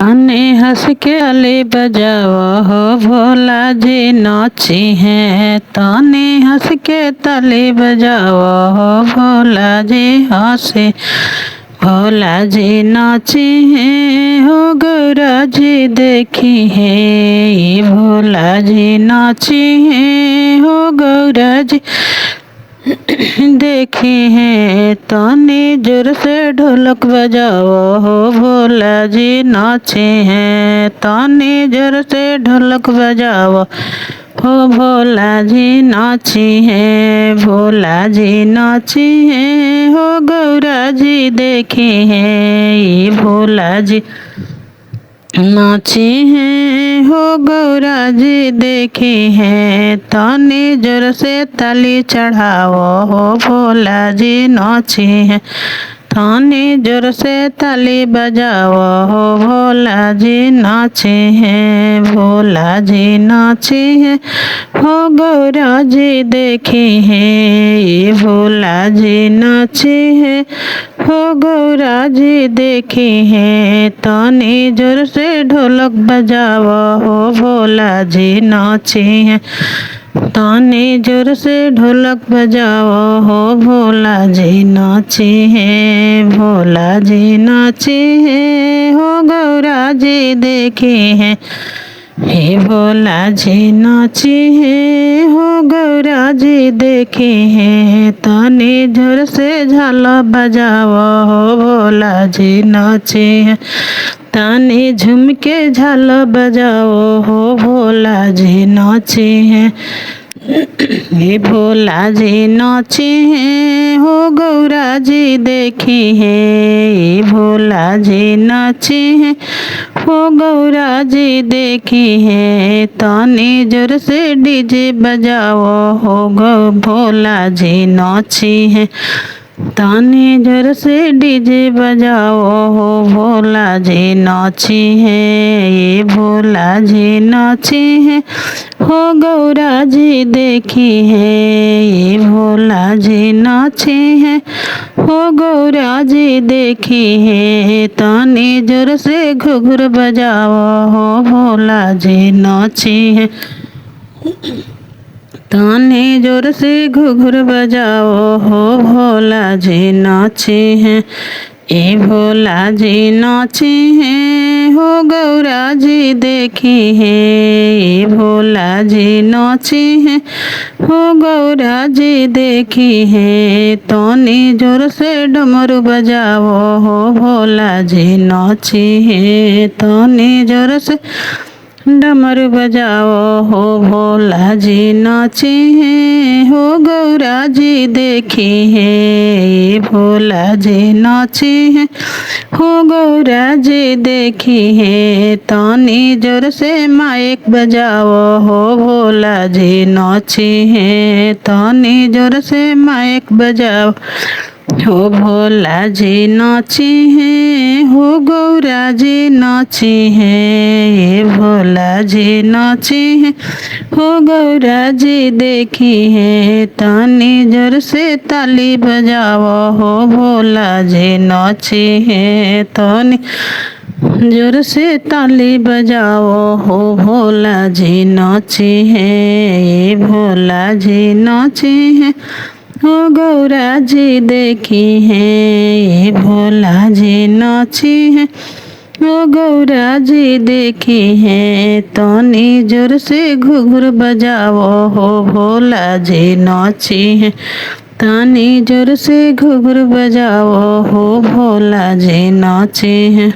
ताने हंस के ताली बजाओ हो भोला जी नाची हैं। ताने हंस के ताली बजाओ हो भोला जी हंसे भोला जी नाची हैं। हो गौरा जी देखी है भोला जी नाची हैं। हो गौरा जी देखी हैं। ताने जोर से ढोलक बजाओ हो भोला जी नाचे हैं। ताने जोर से ढोलक बजाओ हो भोला जी नाची हैं। भोला जी नाची हैं। हो गौरा जी देखी हैं भोला जी नाची हैं। हो गौरा जी देखी हैं। ताने जोर से ताली चढ़ाओ हो भोला जी नाची हैं। ताने जोर से ताली बजाओ हो भोला जी नाचे हैं। भोला जी नाचे हैं। हो गौरा जी देखी हैं भोला जी नाचे हैं। हो गौरा जी देखी हैं। ताने जोर से ढोलक बजाओ हो भोला जी नाचे हैं। ताने जोर से ढोलक बजाओ हो भोला जी नाचे हैं। भोला जी नाचे हैं। हो गौरा जी देखे हैं हे भोला जी नाचे हैं। हो गौरा जी देखे हैं। ताने जोर से झाल बजाओ हो भोला जी नाचे हैं। ताने झूम के झाल बजाओ हो भोला जी नाचे हैं। हे भोला जी नाचे हैं। हो गौरा जी देखी हैं भोला जी नाचे हैं। हो गौरा जी देखी हैं। ताने जोर से डीजे बजाओ हो भोला जी नाचे हैं। ताने जोर से डीजे बजाओ हो भोला जी नाचे हैं। ये भोला जी नाचे हैं। हो गौरा जी देखी हैं ये भोला जी नाचे हैं। हो गौरा जी देखी हैं। ताने जोर से घुघुर बजाओ हो भोला जी नाचे हैं। ताने जोर से घुघुर बजाओ हो भोला जी नाचे हैं। ए भोला जी नाचे हैं। हो गौरा जी देखी हैं ए भोला जी नाचे हैं। हो गौरा जी देखी हैं। ताने जोर से डमरू बजाओ हो भोला जी नाचे हैं। ताने जोर से डमरू बजाओ हो भोला जी नाचे हैं। हो गौरा जी देखी हैं भोला जी नाचे हैं। हो गौरा जी देखी हैं। ताने जोर से माइक बजाओ हो भोला जी नाचे हैं। ताने जोर से माइक बजाओ हो भोला जी नाचे हैं। हो गौरा जी नाचे हैं ये भोला जी नाचे हैं। हो गौरा जी देखी हैं। ताने जोर से ताली बजाओ हो भोला जी नाचे हैं। ताने जोर से ताली बजाओ हो भोला जी नाचे हैं ये भोला जी नाचे हैं। हो गौरा जी देखी हैं ये भोला जी नाचे हैं। हो गौरा जी देखी हैं। ताने जोर से घुघुर बजाओ हो भोला जी नाचे हैं। ताने जोर से घुघुर बजाओ हो भोला जी नाचे हैं।